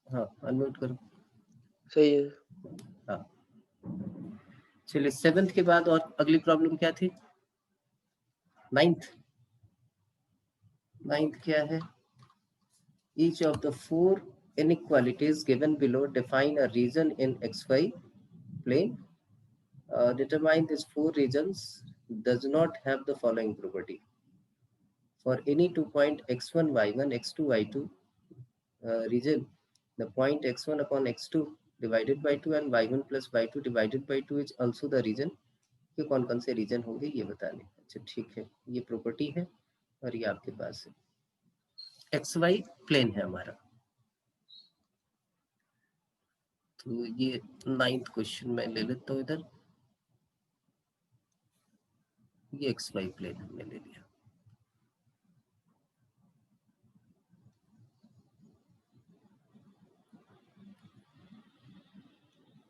हाँ अनम्यूट करो। सही है। हाँ चलिए 7th के बाद और अगली प्रॉब्लम क्या थी? 9th क्या है? Each of the four inequalities given below define a region in xy plane. Determine these four regions does not have the following property. For any 2 point x1, y1, x2, y2 region, the point x1 upon x2 divided by 2 and y1 plus y2 divided by 2 is also the region. ये कौन कौन से reason होंगे ये बताने। अच्छा ठीक है, ये प्रॉपर्टी है और ये आपके पास है एक्स वाई प्लेन है हमारा। तो ये 9th क्वेश्चन में ले लेता हूँ इधर। ये एक्स वाई प्लेन हमने ले लिया।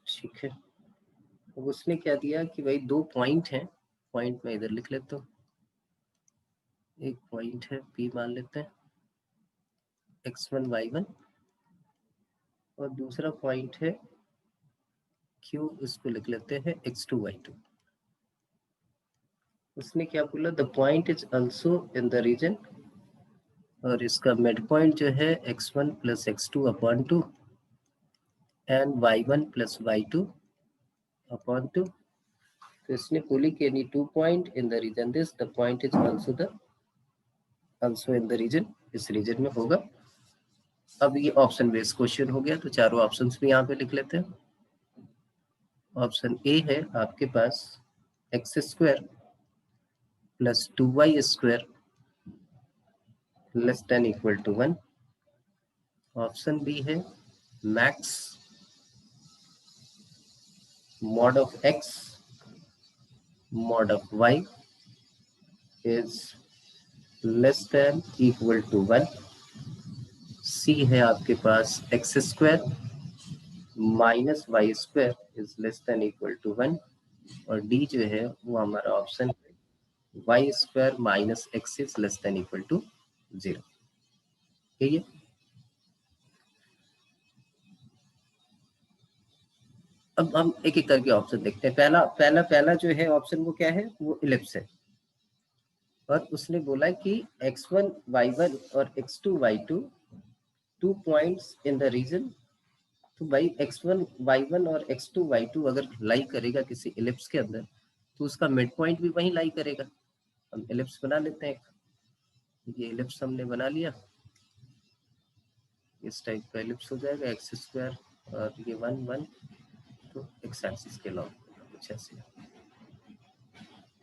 ठीक है, अब उसने क्या दिया कि भाई 2 पॉइंट हैं। पॉइंट में इधर लिख लेता हूँ। एक पॉइंट है P मान लेते हैं x1 y1 और दूसरा पॉइंट है Q, इसको लिख लेते हैं x2 y2। उसने क्या बोला? The point is also in the region और इसका मिड पॉइंट जो है x1 प्लस x2 अपॉन 2 एंड y1 प्लस y2 अपॉन 2। तो इसने बोली कि any 2 point in the region this the point is also in the region, इस रीजन में होगा। अब ये ऑप्शन बेस्ड क्वेश्चन हो गया, तो चारों ऑप्शंस भी यहाँ पे लिख लेते हैं। ऑप्शन ए है आपके पास x square plus 2y square less than equal to 1। Option B है max mod of x mod of y is less than equal to 1। C है आपके पास x square minus y square is less than equal to 1 और D जो है वो हमारा option है y square minus x is less than equal to 0। ठीक है, अब हम एक एक करके ऑप्शन देखते हैं। पहला जो है ऑप्शन वो क्या है? वो इलिप्स है और उसने बोला कि x1 y1 और x2 y2 2 points in the reason. तो भाई x1 y1 और x2 y2 अगर लाई करेगा किसी इलिप्स के अंदर तो उसका मिड पॉइंट भी वहीं लाई करेगा। हम इलिप्स बना लेते हैं। ये इलिप्स हमने बना लिया, इस टाइप का इलिप्स हो जाएगा एक्स स्क्वायर और ये 1 1 तो एक्स एक्सिस के लॉन्ग कुछ ऐसे।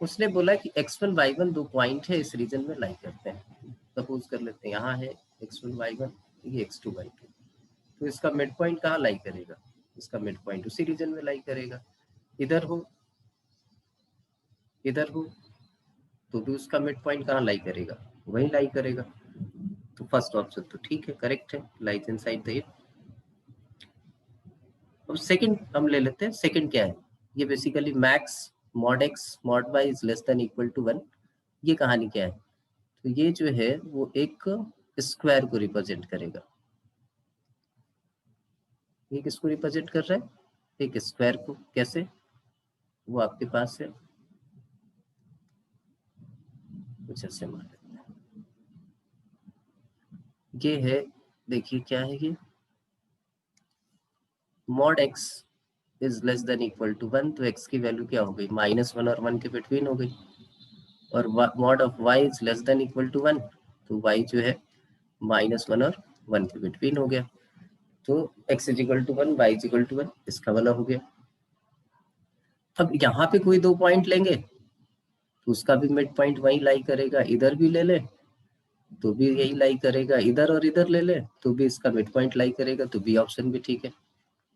उसने बोला कि x1 y1 2 पॉइंट है इस रीजन में लाई करते हैं। सपोज कर लेते हैं यहाँ है x1 y1, ये x2 y2, तो इसका मिड पॉइंट कहाँ लाई करेगा? इसका मिड पॉइंट उसी रीजन में लाई करेगा। इधर हो तो भी उसका मिड पॉइंट कहाँ लाई करेगा? वहीं लाई करेगा। तो फर्स्ट ऑप्शन तो ठीक है, करेक्ट है, लाइज इनसाइड द हिप। अब सेकंड हम ले लेते हैं। सेकंड क्या है? ये basically max mod x mod y is less than equal to 1। ये कहानी क्या है? तो ये जो है वो एक स्क्वायर को रिप्रेजेंट करेगा। ये किसको रिप्रेजेंट कर रहा है? एक स्क्वायर को। कैसे? वो आपके पास है कुछ ऐसे मान लेते हैं। ये है, देखिए क्या है ये, mod x is less than equal to 1, तो x की वैल्यू क्या हो गई? -1 और 1 के बिटवीन हो गई। और mod of y is less than equal to 1, तो y जो है -1 और 1 के बिटवीन हो गया। तो x is equal to 1, y is equal to 1, इसका वाला हो गया। अब यहाँ पे कोई 2 पॉइंट लेंगे तो उसका भी मिड पॉइंट वही लाई करेगा। इधर भी ले ले तो भी यही लाई करेगा, इधर और इधर ले ले तो भी इसका मिड पॉइंट लाई करेगा। तो बी ऑप्शन भी ठीक है,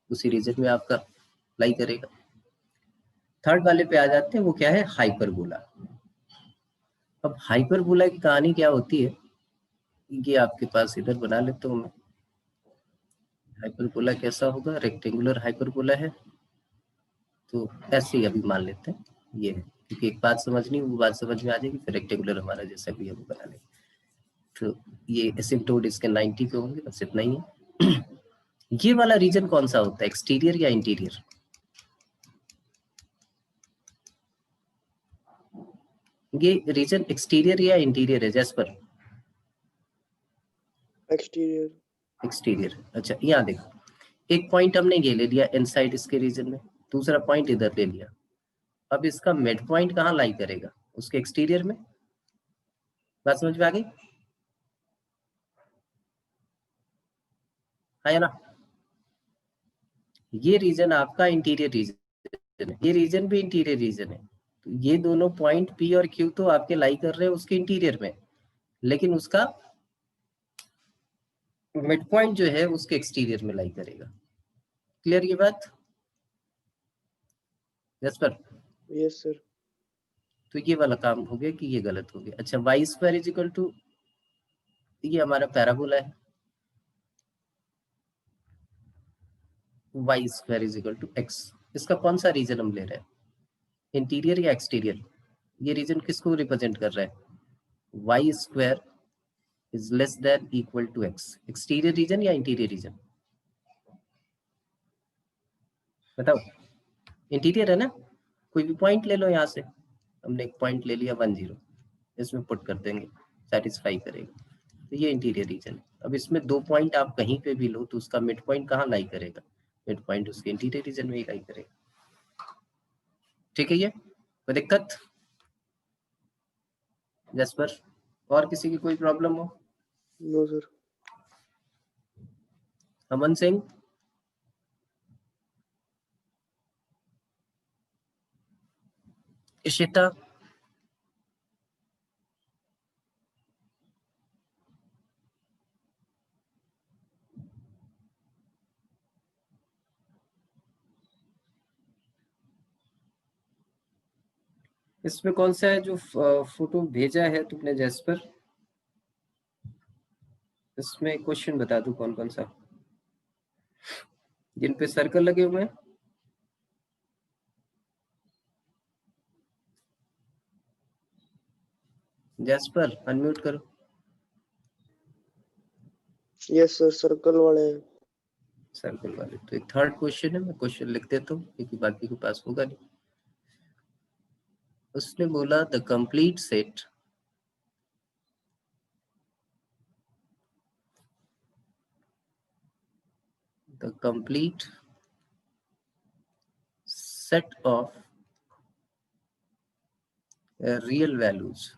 उसी रीजन में आपका लाई करेगा। थर्ड वाले पे आ जाते हैं, वो क्या है? हाइपरबोला। अब हाइपरबोला की कहानी क्या होती है? ये आपके पास इधर बना लेता हूँ मैं। हाइपरबोला कैसा होगा? रेक्टेंगुलर हाइपरबोला है, तो ऐसे ही अभी मान लेते हैं ये है, क्योंकि एक बात समझनी वो बात समझ में आ जाएगी, फिर रेक्टेंगुलर हमारा जैसा भी है वो बना लेंगे। तो ये एसिम्प्टोट इसके 90 पे होंगे, बस इतना ही है। ये वाला रीजन कौन सा होता है, एक्सटीरियर या इंटीरियर? ये रीजन एक्सटीरियर या इंटीरियर है जैस्पर? एक्सटीरियर। एक्सटीरियर। अच्छा यहाँ देखो, एक पॉइंट हमने ये ले लिया इनसाइड इसके रीजन में, दूसरा पॉइंट इधर ले लिया। अब इसका मिड पॉइंट कहाँ लाई करेगा, उसके एक्सटीरियर में। बात समझ में आ गई? है ना? ये रीजन आपका इंटीरियर रीजन है, ये रीजन भी इंटीरियर रीजन है। तो ये दोनों पॉइंट पी और क्यू तो आपके लाई कर रहे हैं उसके इंटीरियर में, लेकिन उसका मिड पॉइंट जो है उसके एक्सटीरियर में लाई करेगा। क्लियर ये बात? Yes sir. Yes sir. तो ये वाला काम हो गया कि ये गलत हो गया। अच्छा, y square is equal to, ये हमारा पैराबोला है, y square is equal to x. इसका कौन सा रीजन हम ले रहे हैं, इंटीरियर या एक्सटीरियर? ये रीजन किसको रिप्रेजेंट कर रहा है, y square is less than equal to x. Exterior region या इंटीरियर रीजन, बताओ? इंटीरियर है ना? कोई भी पॉइंट ले लो, यहाँ से हमने एक पॉइंट ले लिया 10, इसमें पुट कर देंगे, सेटिस्फाई करेगा, तो ये इंटीरियर रीजन है। अब इसमें दो पॉइंट आप कहीं पे भी लो तो उसका मिड पॉइंट कहाँ लाई करेगा, मिड पॉइंट उसके इंटीरियर रीजन में ही लाई करेगा। ठीक है, ये कोई दिक्कत जसपर? और किसी की कोई प्रॉब्लम हो? No sir. अमन सिंह, इशिता, इसमें कौन सा है जो फोटो भेजा है तुमने जैस्पर, इसमें क्वेश्चन बता दो कौन कौन सा, जिन पे सर्कल लगे हुए हैं? जैस्पर अनम्यूट करो। यस सर, सर्कल वाले हैं। सर्कल वाले, तो एक थर्ड क्वेश्चन है, मैं क्वेश्चन लिख देता हूँ क्योंकि बाकी के पास होगा नहीं। उसने बोला the complete set of real values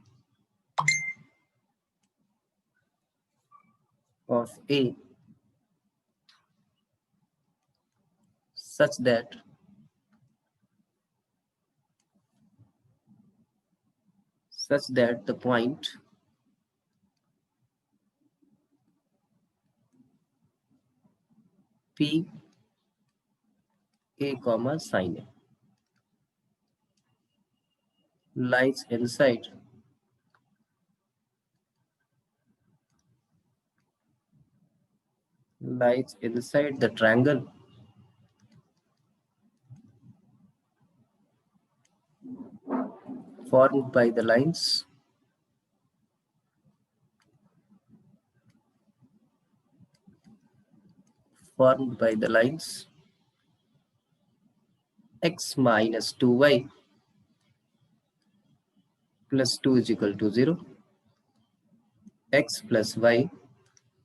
of A such that the point P A comma sin A lies inside the triangle formed by the lines x minus 2y plus 2 is equal to 0, x plus y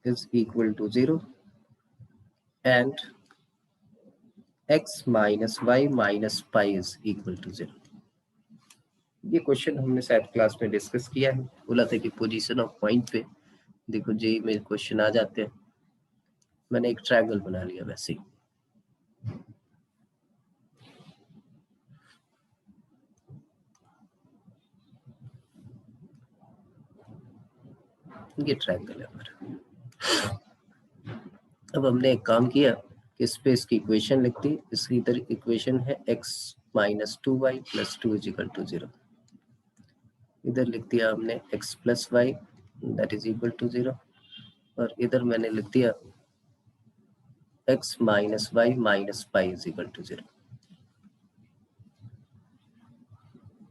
is equal to 0, and x minus y minus pi is equal to 0. ये question हमने शायद class में discuss किया है, बोला था कि position of point पे देखो जेई में क्वेश्चन आ जाते हैं। मैंने एक ट्रायंगल बना लिया वैसे ही। ये ट्रायंगल है हमारा। अब हमने एक काम किया कि इस पे इसकी इक्वेशन लिख दी। इसकी इधर इक्वेशन है x minus 2y plus 2 is equal to 0। इधर लिख दिया हमने x plus y that is equal to 0, और इधर मैंने लिख दिया x minus y minus pi is equal to 0।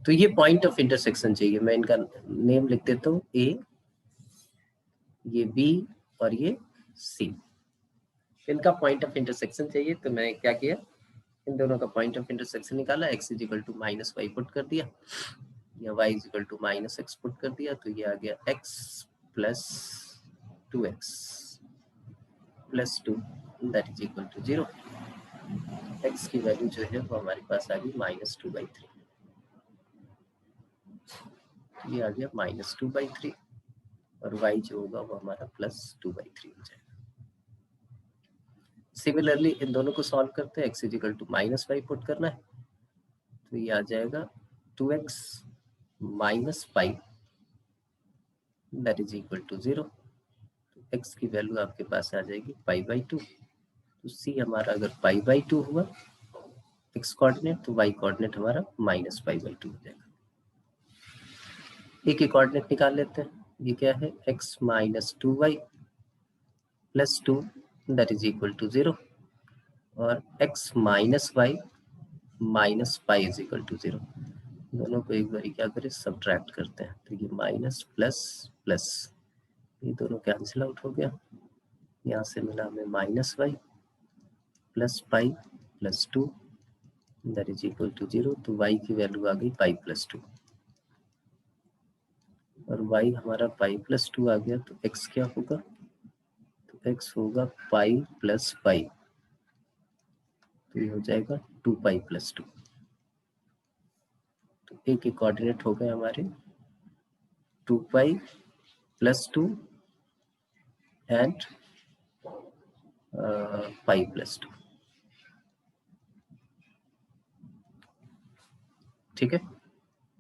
तो ये पॉइंट ऑफ इंटरसेक्शन चाहिए, मैं इनका नेम लिख देता हूँ, A, ये B और ये C। इनका पॉइंट ऑफ इंटरसेक्शन चाहिए, तो मैं क्या किया, इन दोनों का पॉइंट ऑफ इंटरसेक्शन निकाला, x is equal to minus y put कर दिया या y is equal to minus x put कर दिया, तो ये आ गया x plus 2x plus 2 that is equal to 0। x की वैल्यू जो है वो हमारे पास आ गई माइनस 2/3, ये आ गया माइनस 2/3 और y जो होगा वो हमारा प्लस 2/3 हो जाएगा। सिमिलरली इन दोनों को सॉल्व करते हैं, x is equal to minus y put करना है, तो ये आ जाएगा 2x minus pi that is equal to 0। x की वैल्यू आपके पास आ जाएगी π/2, तो c हमारा अगर π/2 हुआ x कोऑर्डिनेट, तो y कोऑर्डिनेट हमारा माइनस π/2 हो जाएगा। एक ही कोऑर्डिनेट निकाल लेते हैं, ये क्या है, x minus 2y plus 2 that is equal to 0 और x minus y minus pi is equal to 0। दोनों को एक बार क्या करें, सब्ट्रैक्ट करते हैं, तो ये माइनस प्लस प्लस, ये दोनों कैंसिल आउट हो गया, यहाँ से मिला हमें minus y plus pi plus 2 that is equal to 0, तो y की वैल्यू आ गई पाई प्लस 2 और y हमारा पाई प्लस 2 आ गया, तो x क्या होगा, तो x होगा पाई प्लस पाई, तो ये हो जाएगा 2 पाई प्लस 2। तो एक कोऑर्डिनेट हो गए हमारे 2 पाई प्लस 2 एंड पाई प्लस 2। ठीक है,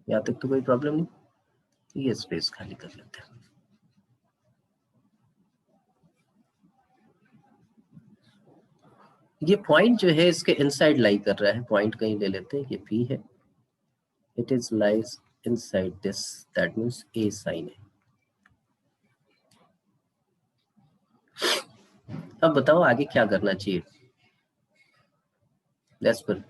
यहाँ तक तो कोई प्रॉब्लम नहीं, ये स्पेस खाली कर लेते हैं। ये पॉइंट जो है इसके इनसाइड लाई कर रहा है, पॉइंट कहीं ले लेते हैं, ये P है, it is lies inside this, that means A sign है। अब बताओ आगे क्या करना चाहिए, पर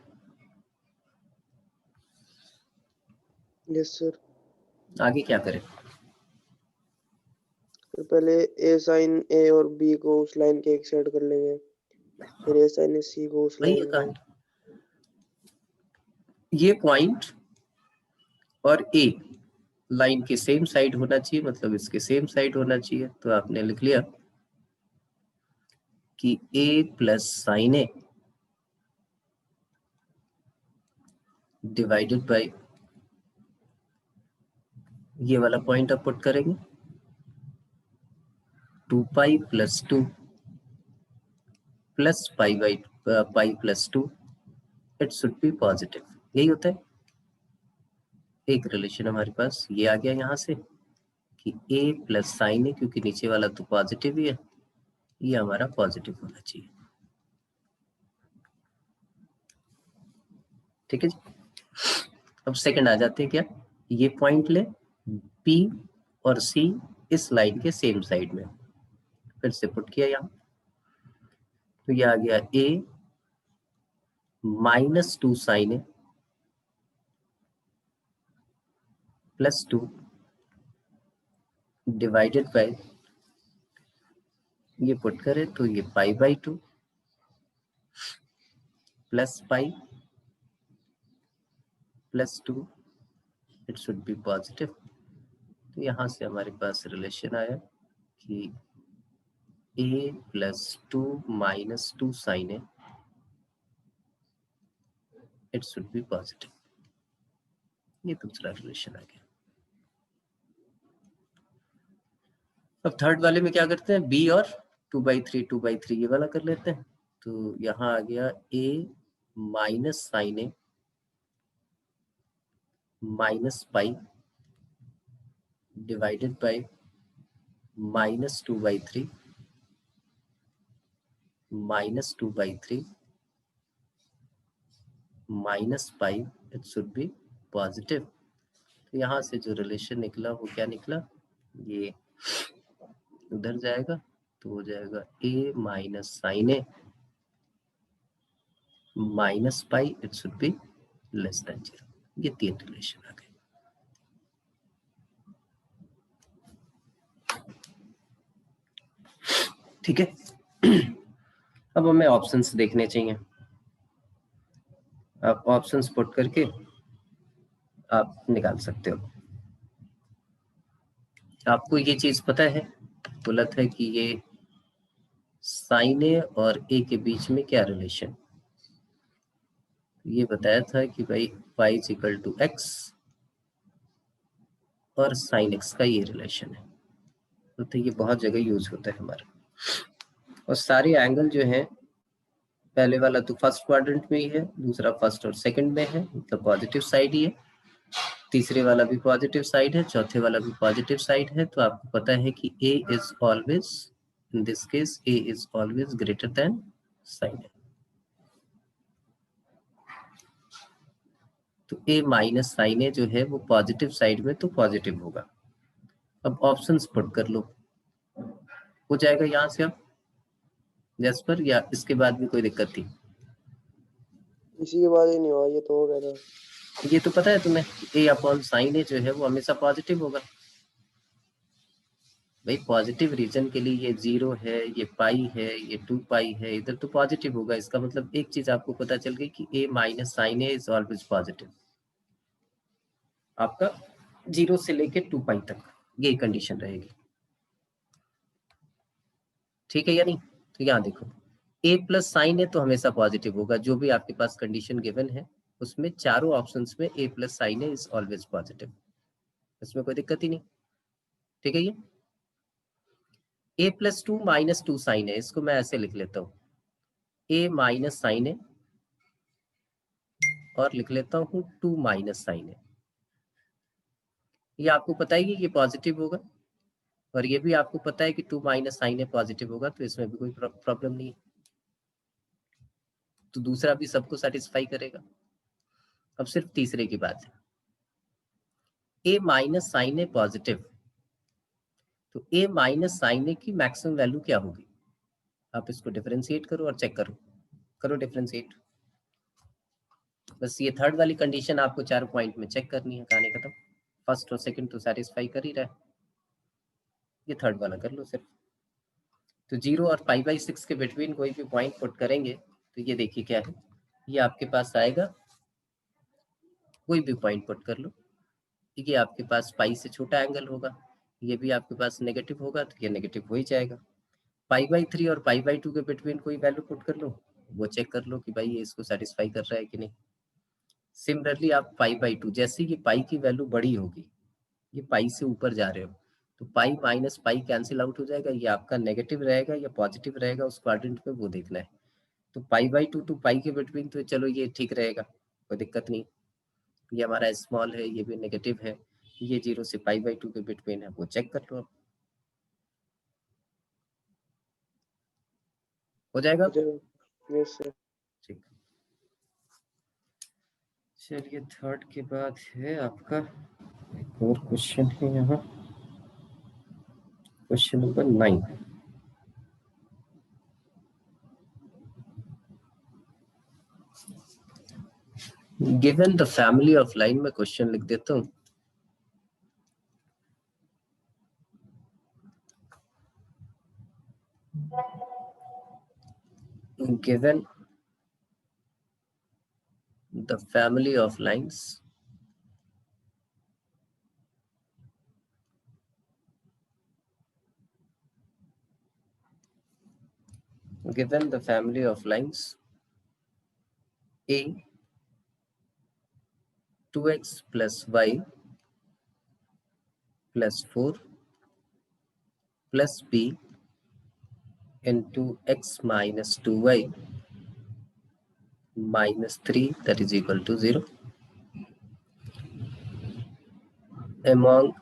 यस सर। आगे क्या करें, तो पहले ए साइन ए और बी को उस लाइन के एक साइड कर लेंगे, फिर ए साइन सी को उस वही लाइन है को। ये पॉइंट और A लाइन के सेम साइड होना चाहिए, मतलब इसके सेम साइड होना चाहिए, तो आपने लिख लिया कि A plus sign A divided by, ये वाला पॉइंट आप पुट करेंगे 2 पाई plus 2 plus pi plus 2, it should be positive. यही होता है, एक रिलेशन हमारे पास ये आ गया यहाँ से कि A प्लस साइन ए, क्योंकि नीचे वाला तो पॉजिटिव ही है, ये हमारा पॉजिटिव होना चाहिए। ठीक है जी, अब सेकंड आ जाते हैं, क्या ये पॉइंट ले P और C इस लाइन के सेम साइड में, फिर से पुट किया यहाँ, तो ये आ गया A minus 2 sine A plus 2 divided by, ये पुट करें तो ये π/2 प्लस pi plus 2, it should be positive. तो यहाँ से हमारे पास रिलेशन आया कि A plus 2 minus 2 sine A, it should be positive, ये दूसरा रिलेशन आ गया। अब थर्ड वाले में क्या करते हैं, B और 2/3 ये वाला कर लेते हैं, तो यहाँ आ गया A minus sign A minus pi divided by minus 2/3 minus 2/3 minus pi, it should be positive. तो यहाँ से जो रिलेशन निकला वो क्या निकला, ये उधर जाएगा तो हो जाएगा A minus sign A minus pi, it should be less than 0। ये तीन रिलेशन आ गए। ठीक है, अब हमें ऑप्शंस देखने चाहिए। आप ऑप्शंस पुट करके आप निकाल सकते हो। आपको ये चीज पता है, बोला था कि ये साइन ए और ए के बीच में क्या रिलेशन, ये बताया था कि भाई y is equal to x और साइन एक्स का ये रिलेशन है। तो ये बहुत जगह यूज होता है हमारा। और सारे एंगल जो है, पहले वाला तो फर्स्ट क्वाड्रेंट में ही है, दूसरा फर्स्ट और सेकंड में है, मतलब पॉजिटिव साइड ही है, तीसरे वाला भी पॉजिटिव साइड है, चौथे वाला भी पॉजिटिव साइड है। तो आपको पता है कि a is always, in this case a is always greater than sine A. तो a माइनस साइन ए जो है वो पॉजिटिव साइड में तो पॉजिटिव होगा। अब ऑप्शंस पुट कर लो, हो जाएगा यहाँ से। अब जैस्पर, या इसके बाद भी कोई दिक्कत थी? इसी के बाद ही नहीं हुआ, ये तो हो गया था। ये तो पता है तुम्हें, a अपॉन साइन ए जो है वो हमेशा पॉजिटिव होगा। भाई पॉजिटिव रीजन के लिए ये 0 है, ये पाई है, ये 2 पाई है, इधर तो पॉजिटिव होगा। इसका मतलब एक चीज आपको पता चल गई कि a minus sign A is always positive. आपका 0 से लेके 2 पाई तक ये कंडीशन रहेगी, ठीक है या नहीं? तो यहाँ देखो, a प्लस साइन ए तो हमेशा पॉजिटिव होगा, जो भी आपके पास कंडीशन गिवन है उसमें चारों ऑप्शंस में a plus sign A is always positive, इसमें कोई दिक्कत ही नहीं, ठीक है। ये a प्लस 2 माइनस 2 साइन है, इसको मैं ऐसे लिख लेता हूँ, a माइनस साइन है और लिख लेता हूँ 2 माइनस साइन है। ये आपको पता है कि ये पॉजिटिव होगा, और ये भी आपको पता है कि 2 माइनस साइन है पॉजिटिव होगा, तो इसमें भी कोई प्रॉब्लम नहीं है। तो दूसरा भी सबको सेटिस्फाई करेगा। अब सिर्फ तीसरे की बात है, a माइनस साइन है पॉजिटिव, तो a माइनस साइन ए की मैक्सिमम वैल्यू क्या होगी? आप इसको डिफरेंशिएट करो और चेक करो, करो डिफरेंशिएट। बस ये थर्ड वाली कंडीशन आपको 4 पॉइंट में चेक करनी है, कहानी खत्म। फर्स्ट और सेकंड तो सेटिस्फाई कर ही रहा है, ये थर्ड वाला कर लो सिर्फ। तो 0 और पाई बाई 6 के बिटवीन कोई भी पॉइंट पुट करेंगे तो ये देखिए क्या है, ये आपके पास आएगा, कोई भी पॉइंट पुट कर लो, ये आपके पास पाई से छोटा एंगल होगा, ये भी आपके पास नेगेटिव होगा, तो ये नेगेटिव हो ही जाएगा। पाई बाई 3 और पाई बाई 2 के बिटवीन कोई वैल्यू पुट कर लो, वो चेक कर लो कि भाई ये इसको सेटिस्फाई कर रहा है कि नहीं। सिमिलरली आप पाई बाई 2, जैसे ये पाई की वैल्यू बड़ी होगी, ये पाई से ऊपर जा रहे हो, तो pi minus pi cancel out हो जाएगा, ये आपका नेगेटिव रहेगा या पॉजिटिव रहेगा उस क्वाड्रेंट में, वो देखना है। तो पाई बाई 2 टू पाई के बिटवीन तो चलो ये ठीक रहेगा, कोई दिक्कत नहीं। ये हमारा स्मॉल है, ये भी नेगेटिव है, ये 0 से पाई बाई 2 के बिटवीन है, वो चेक कर लो। हो जाएगा? Yes sir. ठीक, चलिए थर्ड के बाद है आपका एक और क्वेश्चन है यहाँ, question number 9। Given the family of line, में क्वेश्चन लिख देता हूँ। Given the family of lines given the family of lines a 2x plus y plus 4 plus b into x minus 2y minus 3 that is equal to 0 among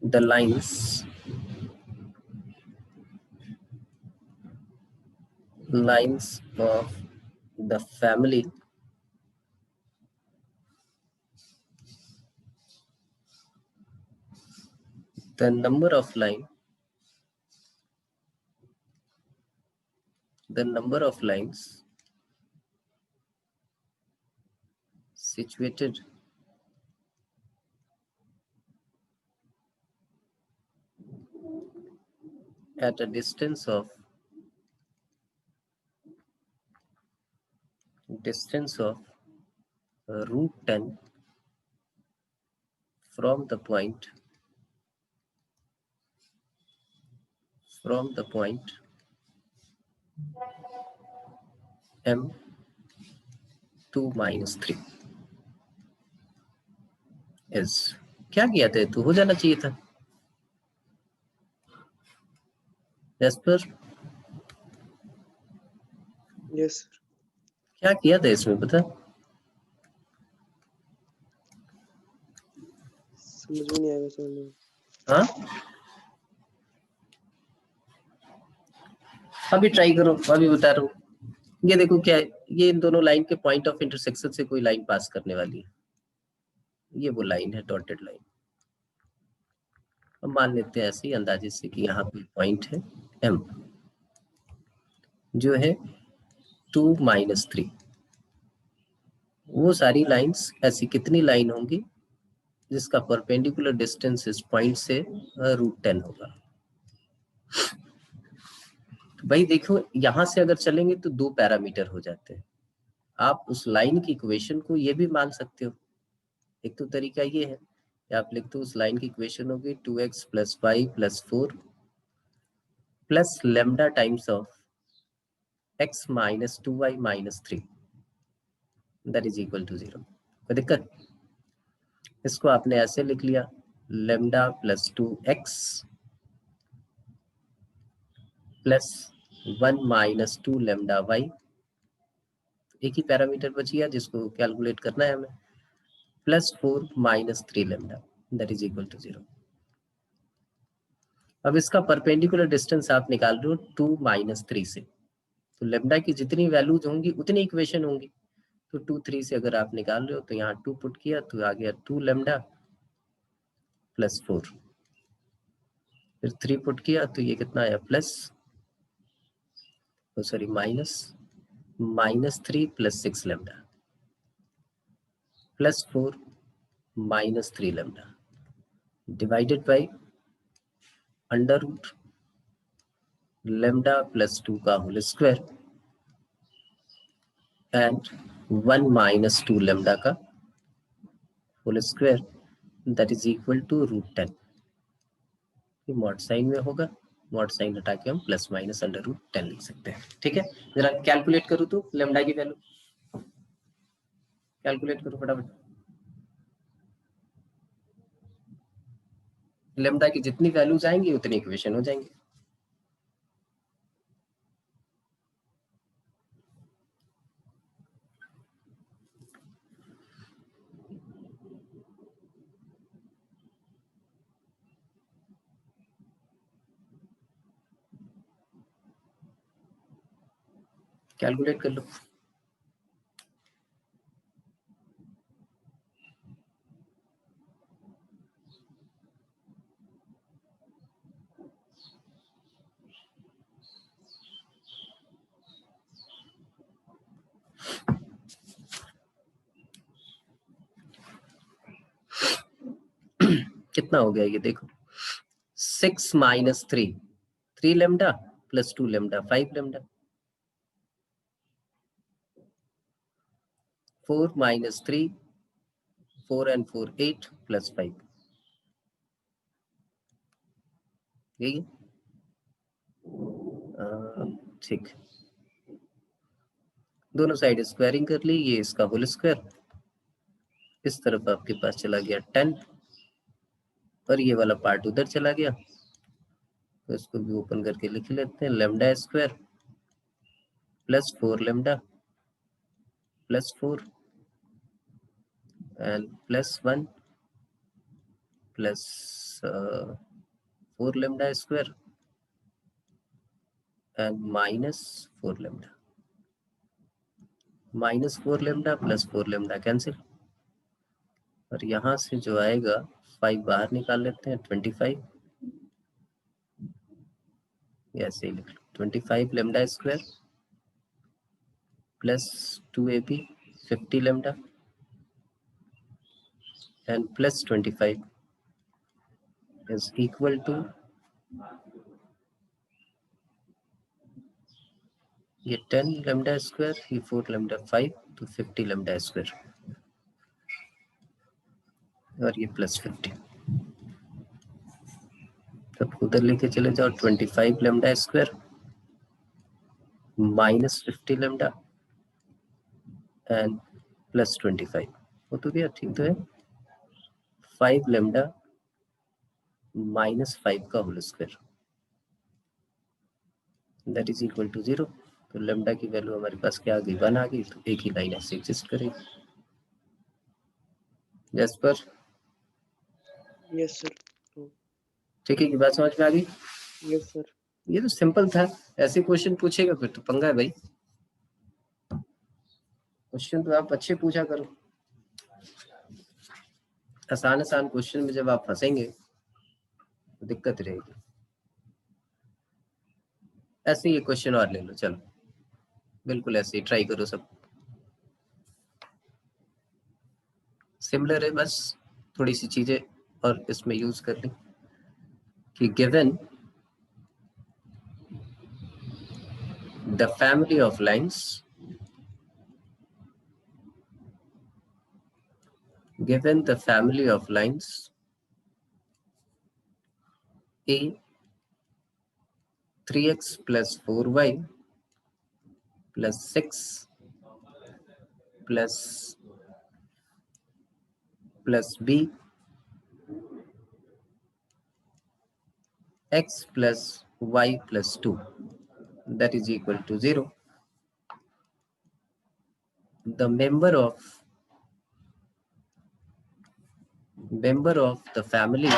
the lines of the family the number of lines situated at a distance of root 10 from the point m to minus 3 is, क्या किया था, तो हो जाना चाहिए था Esper, yes sir, क्या किया था इसमें पता, समझ में नहीं आएगा सर में। हाँ अभी ट्राई करो, अभी बता रहा हूँ। ये देखो क्या है, ये इन दोनों लाइन के पॉइंट ऑफ इंटरसेक्शन से कोई लाइन पास करने वाली है, ये वो लाइन है डॉटेड लाइन। अब मान लेते हैं ऐसे ही अंदाजे से कि यहाँ पे पॉइंट है m जो है 2 - 3, वो सारी लाइंस ऐसी कितनी लाइन होंगी जिसका परपेंडिकुलर डिस्टेंस इस पॉइंट से √10 होगा। तो भाई देखो यहां से अगर चलेंगे तो 2 पैरामीटर हो जाते हैं, आप उस लाइन की इक्वेशन को ये भी मान सकते हो। एक तो तरीका ये है कि आप लिखते हो उस लाइन की इक्वेशन होगी 2x + 5 + 4 plus lambda times of x - 2y - 3 that is equal to 0। कोई दिक्कत, इसको आपने ऐसे लिख लिया lambda + 2x plus 1 - 2 lambda y, एक ही पैरामीटर बच गया जिसको कैलकुलेट करना है हमें, plus 4 - 3 lambda that is equal to 0। अब इसका परपेंडिकुलर डिस्टेंस आप निकाल रहे हो 2 - 3 से, तो लेमडा की जितनी वैल्यूज होंगी उतनी इक्वेशन होंगी, तो 2 3 से अगर आप निकाल रहे हो तो यहाँ 2 पुट किया तो आ गया 2 लेमडा प्लस 4, फिर 3 पुट किया तो ये कितना आया plus, sorry -3 + 6 lambda plus 4 - 3 lambda divided by under root lambda + 2 का होल स्क्वायर एंड 1 - 2 लेमडा का whole square that is equal to √10। ये मॉड साइन में होगा, मॉड साइन हटा के हम प्लस माइनस √10 लिख सकते हैं। ठीक है, जरा कैलकुलेट करूँ तो लेमडा की वैल्यू कैलकुलेट करो फटाफट, लेमडा की जितनी वैल्यूज आएंगी उतनी इक्वेशन हो जाएंगे। कैलकुलेट कर लो। कितना हो गया ये देखो, 6 - 3 3 lambda plus 2 lambda 5 lambda, 4 - 3 4 and 4 8 plus 5, यही है। ठीक, दोनों साइड स्क्वायरिंग कर ली, ये इसका होल स्क्वायर, इस तरफ आपके पास चला गया 10 और ये वाला पार्ट उधर चला गया, तो इसको भी ओपन करके लिख लेते हैं lambda square plus 4 lambda plus 4 and plus 1 plus 4 lambda square and -4 lambda, -4 lambda plus 4 lambda cancel, और यहाँ से जो आएगा 5 बाहर निकाल लेते हैं 25, ऐसे ही लिख लो 25 lambda square plus 2ab 50 lambda and plus 25 is equal to ये 10 लैम्डा स्क्वायर, ये 4 लैम्डा 5, तो 50 लैम्डा स्क्वायर, और ये प्लस 50। तब उधर लेके चले जाओ, 25 lambda square minus 50 lambda and plus 25, वो तो गया, ठीक तो है। 5 लैम्डा माइनस 5 का whole square, that is equal to 0। तो लैम्डा की वैल्यू हमारे पास क्या आ गई, 1 आ गई। तो एक ही लाइन ऐसे एग्जिस्ट करेगी। यस पर यस सर। ठीक है, की बात समझ में आ गई। Yes sir. ये तो सिंपल था, ऐसे क्वेश्चन पूछेगा फिर तो पंगा है भाई। क्वेश्चन तो आप अच्छे पूछा करो, आसान आसान क्वेश्चन में जब आप फंसेंगे तो दिक्कत रहेगी। ऐसे ही क्वेश्चन और ले लो, चलो बिल्कुल ऐसे ही ट्राई करो, सब सिमिलर है, बस थोड़ी सी चीजें और इसमें यूज कर ली कि given the family of lines, given the family of lines A 3x plus 4y plus 6 plus b x plus y plus 2, that is equal to 0, the member of the family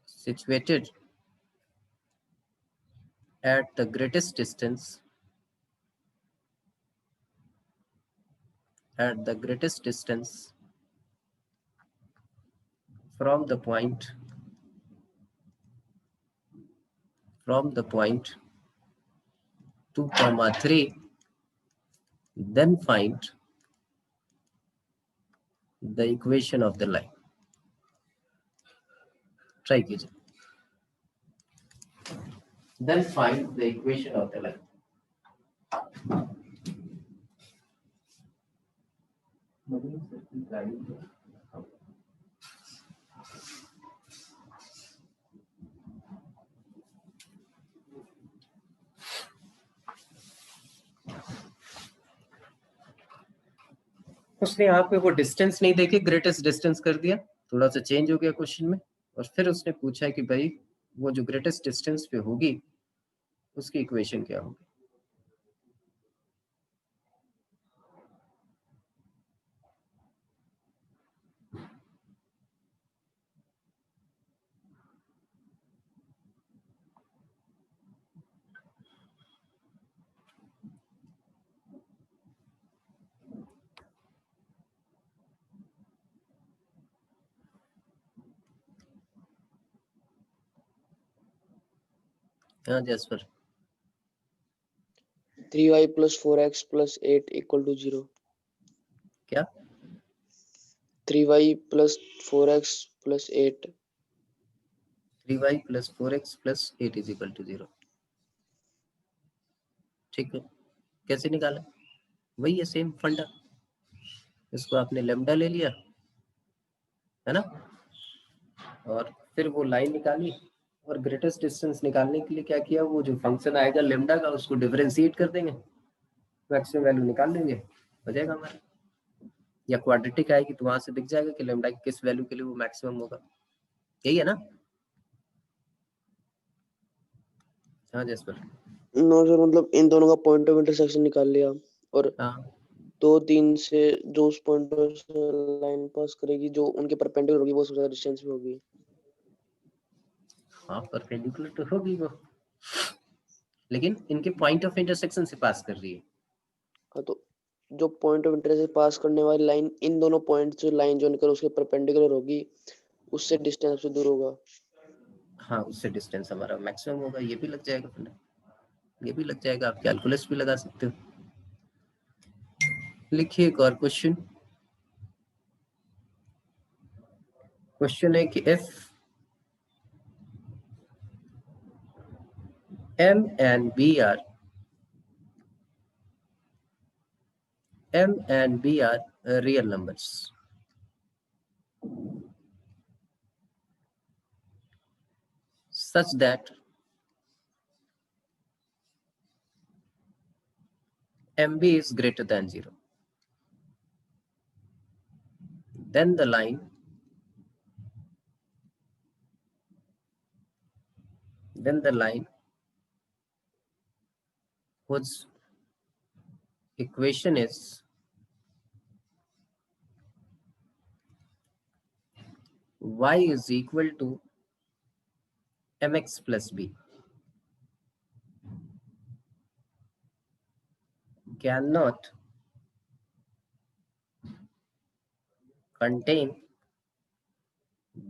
situated at the greatest distance from the point 2, 3, then find the equation of the line. Try कीजिए, then find the equation of the line. उसने यहाँ पे वो distance नहीं देके greatest distance कर दिया, थोड़ा सा चेंज हो गया क्वेश्चन में, और फिर उसने पूछा कि भाई वो जो ग्रेटेस्ट डिस्टेंस पे होगी उसकी इक्वेशन क्या होगी। हाँ जसपर, 3y plus 4x plus 8 equal to 0. क्या 3y plus 4x plus 8. 3y plus 4x plus 8 is equal to 0। ठीक है, कैसे निकाला, वही है सेम फंडा, इसको आपने लेमडा ले लिया है ना, और फिर वो लाइन निकाली, और ग्रेटेस्ट डिस्टेंस निकालने के लिए क्या किया, वो जो फंक्शन आएगा लेमडा का उसको डिफरेंशिएट कर देंगे, मैक्सिमम वैल्यू निकाल लेंगे, हो जाएगा हमारा। या क्वाड्रेटिक आएगी तो वहां से दिख जाएगा कि लेमडा की किस वैल्यू के लिए वो मैक्सिमम होगा, यही है ना। हाँ जसपर, नो सर, मतलब इन दोनों का पॉइंट ऑफ इंटरसेक्शन निकाल लिया, और हाँ 2, 3 से जो उस पॉइंट से लाइन पास करेगी जो उनके परपेंडिकुलर होगी वो सबसे ज्यादा डिस्टेंस में होगी। हाँ परपेंडिकुलर तो होगी वो, लेकिन इनके पॉइंट ऑफ इंटरसेक्शन से पास कर रही है। हाँ, तो जो पॉइंट ऑफ इंटरसेक्शन से पास करने वाली लाइन इन दोनों पॉइंट से लाइन जो निकल उसके परपेंडिकुलर होगी, उससे डिस्टेंस से दूर होगा। हाँ उससे डिस्टेंस हमारा मैक्सिमम होगा, ये भी लग जाएगा फिर, ये भी लग जाएगा, आप कैलकुलस भी लगा सकते हो। लिखिए एक और क्वेश्चन, क्वेश्चन है कि if M and B are real numbers. Such that MB is greater than 0. Then the line whose equation is y is equal to mx plus b cannot contain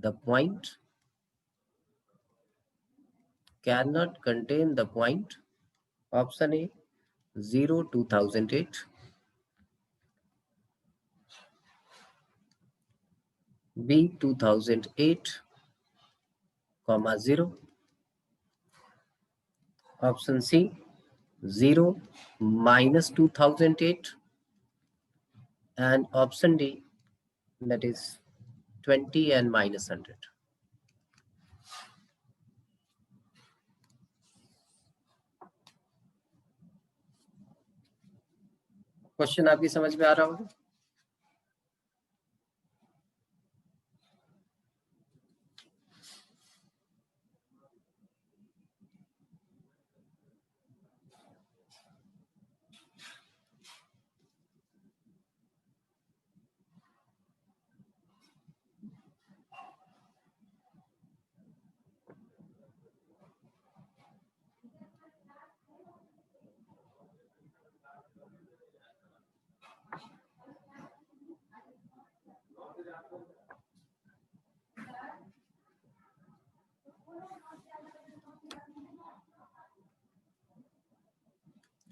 the point option A 0 2008, B 2008, 0, option C 0 minus 2008, and option D, that is 20 and minus 100. Question आपकी समझ में आ रहा होगा?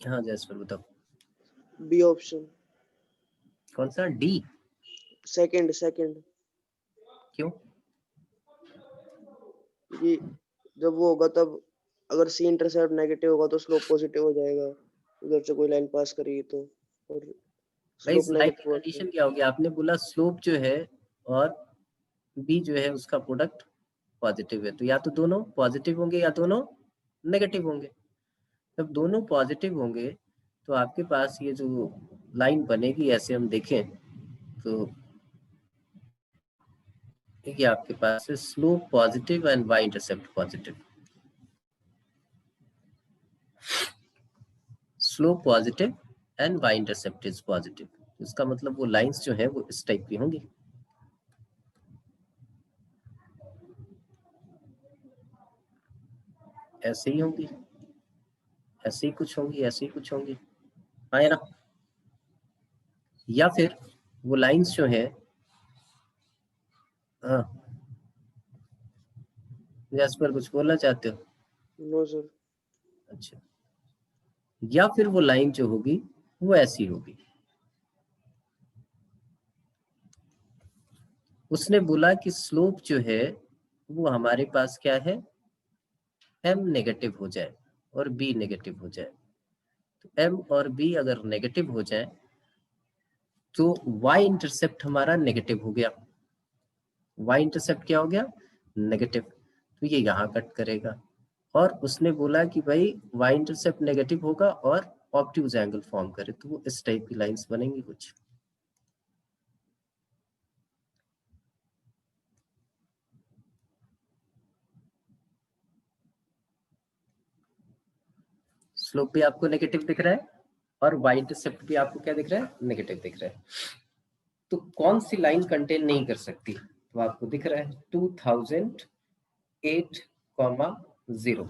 हाँ जैसपर बताओ। B option. कौन सा? डी? सेकंड। क्यों? ये जब वो होगा तब अगर सी इंटरसेप्ट नेगेटिव होगा तो स्लोप पॉजिटिव हो जाएगा, उधर से कोई लाइन पास करेगी तो। और भाई स्लोप लाइन नेगेटिव कंडीशन क्या होगी? आपने बोला स्लोप जो है और बी जो है उसका प्रोडक्ट पॉजिटिव है, तो या तो दोनों पॉजिटिव होंगे या दोनों नेगेटिव होंगे। जब दोनों पॉजिटिव होंगे तो आपके पास ये जो लाइन बनेगी, ऐसे हम देखें तो ये आपके पास है slope positive and y intercept positive. Slope positive and y intercept is positive, इसका मतलब वो लाइंस जो है वो इस टाइप की होंगी। ऐसे ही होंगी, ऐसे ही कुछ होंगी, ऐसे ही कुछ होंगी, है ना? या फिर वो लाइंस जो है, हाँ जैसपर कुछ बोलना चाहते हो? No sir. अच्छा, या फिर वो लाइन जो होगी वो ऐसी होगी। उसने बोला कि स्लोप जो है वो हमारे पास क्या है, m नेगेटिव हो जाए और b नेगेटिव हो जाए। तो m और b अगर नेगेटिव हो जाए तो y इंटरसेप्ट हमारा नेगेटिव हो गया। y इंटरसेप्ट क्या हो गया? नेगेटिव। तो ये यहाँ कट करेगा। और उसने बोला कि भाई y इंटरसेप्ट नेगेटिव होगा और ऑब्ट्यूज एंगल फॉर्म करे, तो वो इस टाइप की लाइंस बनेंगी कुछ। स्लोप भी आपको नेगेटिव दिख रहा है और y इंटरसेप्ट भी आपको क्या दिख रहा है? नेगेटिव दिख रहा है। तो कौन सी लाइन कंटेन नहीं कर सकती? तो आपको दिख रहा है 2008,0।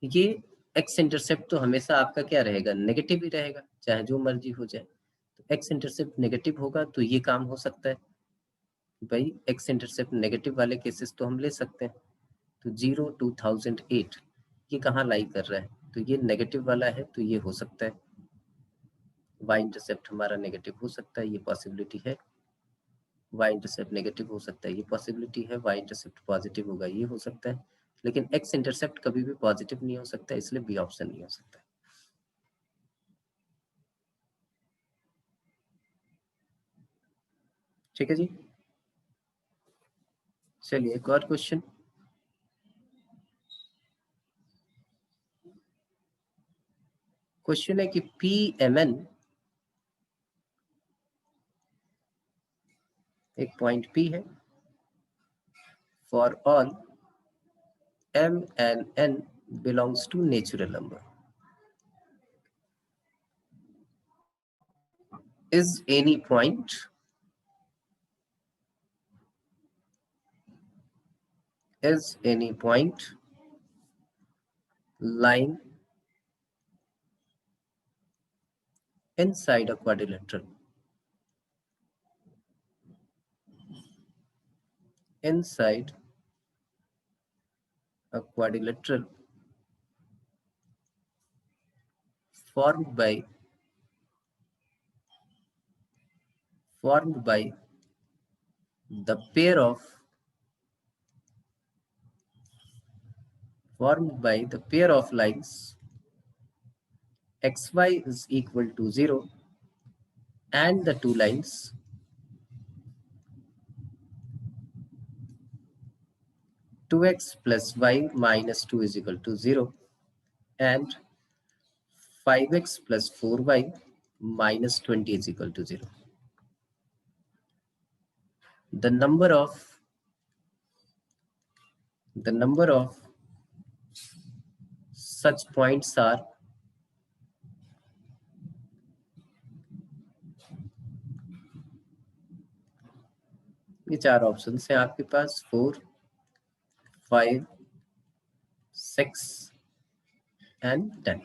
ये x इंटरसेप्ट तो हमेशा आपका क्या रहेगा? नेगेटिव ही रहेगा, चाहे जो मर्जी हो जाए। तो x इंटरसेप्ट नेगेटिव होगा तो ये काम हो सकता है भाई, x इंटरसेप्ट नेगेटिव वाले केसेस तो हम ले सकते हैं। तो 2008 ये कहाँ लाई कर रहा है? तो ये नेगेटिव वाला है, तो ये हो सकता है। y इंटरसेप्ट हमारा नेगेटिव हो सकता है, ये पॉसिबिलिटी है। y इंटरसेप्ट नेगेटिव हो सकता है, ये पॉसिबिलिटी है। y इंटरसेप्ट पॉजिटिव होगा, ये हो सकता है। लेकिन एक्स इंटरसेप्ट कभी भी पॉजिटिव नहीं हो सकता, इसलिए बी ऑप्शन नहीं हो सकता। ठीक है जी, चलिए एक और क्वेश्चन। क्वेश्चन है कि पी एम एन, एक पॉइंट पी है, for all m and n belongs to natural number, is any point lying inside a quadrilateral, inside a quadrilateral formed by the pair of lines xy is equal to 0 and the two lines 2x plus y minus 2 is equal to 0 and 5x plus 4y minus 20 is equal to 0. The number of such points are ये चार option हैं आपके पास, 4, 5, 6 and 10.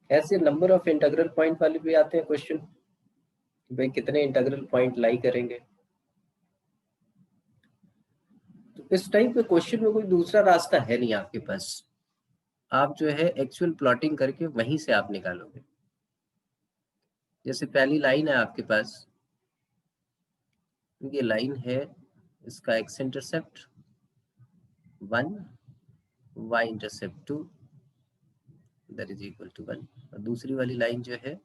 ऐसे number of integral point वाले भी आते हैं question, भाई कितने इंटीग्रल पॉइंट लाई करेंगे। तो इस टाइप के क्वेश्चन में कोई दूसरा रास्ता है नहीं आपके पास, आप जो है एक्चुअल प्लॉटिंग करके वहीं से आप निकालोगे। जैसे पहली लाइन है आपके पास, ये लाइन है, इसका x intercept 1, y intercept 2, that is equal to 1। और दूसरी वाली लाइन जो है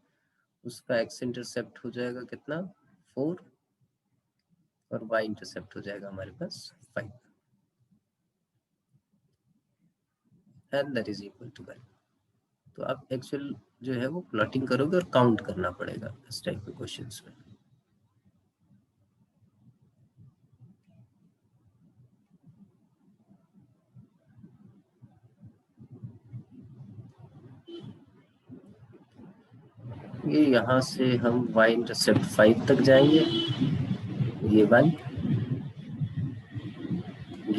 उसका एक्स इंटरसेप्ट हो जाएगा कितना, 4, और वाई इंटरसेप्ट हो जाएगा हमारे पास 5, and that is equal to 1। तो आप एक्चुअल जो है वो प्लॉटिंग करोगे और काउंट करना पड़ेगा इस टाइप के क्वेश्चंस में। ये यहाँ से हम y इंटरसेप्ट 5 तक जाएंगे, ये 1,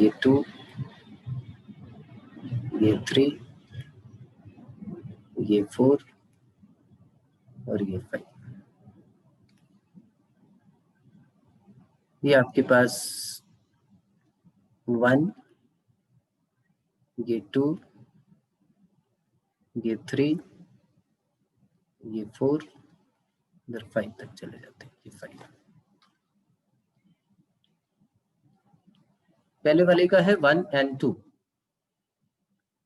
ये 2, ये 3, ये 4 और ये 5। ये आपके पास 1, ये 2, ये 3, ये 4, इधर 5 तक चले जाते हैं। ये 5 पहले वाले का है 1 और 2।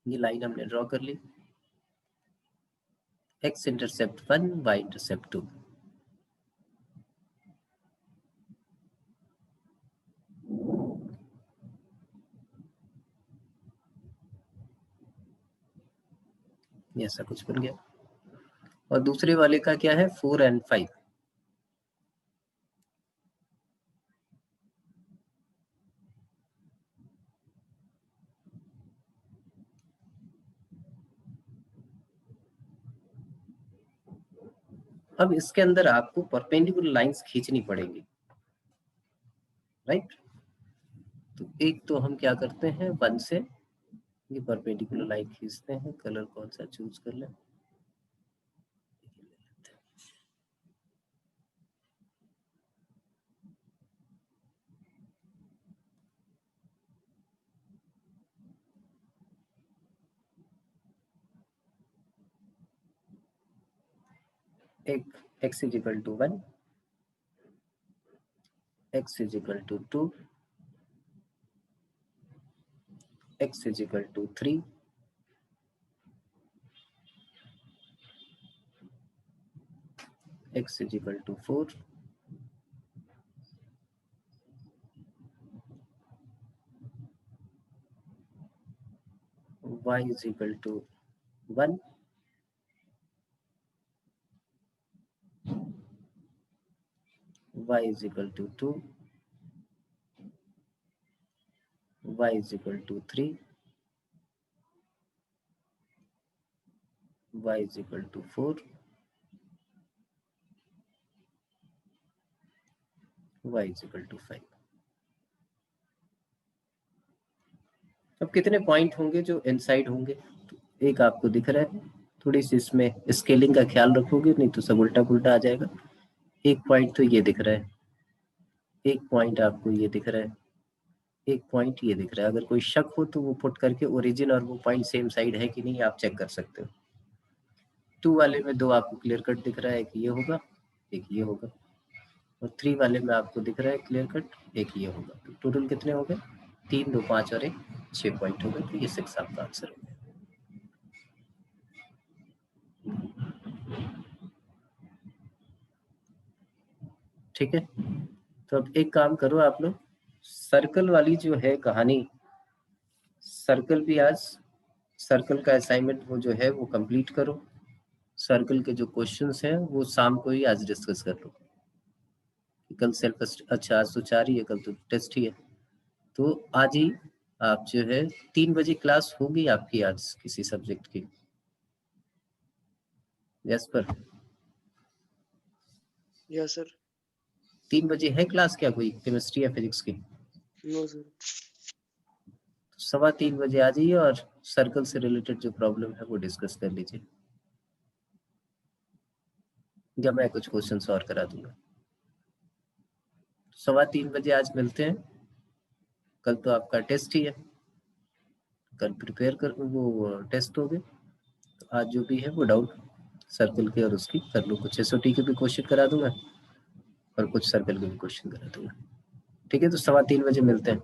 ये लाइन हमने ड्रॉ कर ली। x intercept 1, y intercept 2। ऐसा कुछ बन गया। और दूसरे वाले का क्या है 4 और 5। अब इसके अंदर आपको परपेंडिकुलर लाइंस खींचनी पड़ेंगी, राइट। तो एक तो हम क्या करते हैं 1 से ये परपेंडिकुलर लाइन खींचते हैं। कलर कौन सा चूज कर लें? एक x is equal to 1, x is equal to 2, x is equal to 3, x is equal to 4, y is equal to 1, y is equal to 2, y is equal to 3, y is equal to 4, y is equal to 5। अब कितने point होंगे जो inside होंगे? तो एक आपको दिख रहा है, थोड़ी सी इसमें स्केलिंग का ख्याल रखोगे, नहीं तो सब उल्टा पुल्टा आ जाएगा। एक पॉइंट तो ये दिख रहा है, एक पॉइंट आपको ये दिख रहा है, एक पॉइंट ये दिख रहा है। अगर कोई शक हो तो वो पुट करके ओरिजिन और वो पॉइंट सेम साइड है कि नहीं आप चेक कर सकते हो। 2 वाले में 2 आपको क्लियर कट दिख रहा है कि ये होगा, एक ये होगा। और 3 वाले में आपको दिख रहा है क्लियर कट, एक ये होगा। तो टोटल कितने हो गए? 3, 2, 5 और 1, 6 पॉइंट हो गए। तो ये 6 आपका आंसर हो गया। ठीक है, तो अब एक काम करो आप लोग, सर्कल वाली जो है कहानी, सर्कल भी आज, सर्कल का असाइनमेंट वो जो है वो कंप्लीट करो। सर्कल के जो क्वेश्चंस हैं वो शाम को ही आज डिस्कस कर लो। कल सेल्फ, अच्छा आज तो 4 ही है, कल तो टेस्ट ही है। तो आज ही आप जो है 3 बजे क्लास होगी आपकी आज किसी सब्जेक्ट की। यस पर यस सर। 3 बजे है क्लास क्या कोई केमिस्ट्री या फिजिक्स की? No sir. 3:15 बजे आ जाइए और सर्कल से रिलेटेड जो प्रॉब्लम है वो डिस्कस कर लीजिए, या मैं कुछ क्वेश्चन और करा दूंगा। 3:15 बजे आज मिलते हैं। कल तो आपका टेस्ट ही है, कल प्रिपेयर कर, वो टेस्ट हो गए। तो आज जो भी है वो डाउट सर्कल के और उसकी कर लो। कुछ एसओटी के भी क्वेश्चन करा दूंगा और कुछ सर्कल के भी क्वेश्चन करा दूंगा। ठीक है, तो 3:15 बजे मिलते हैं।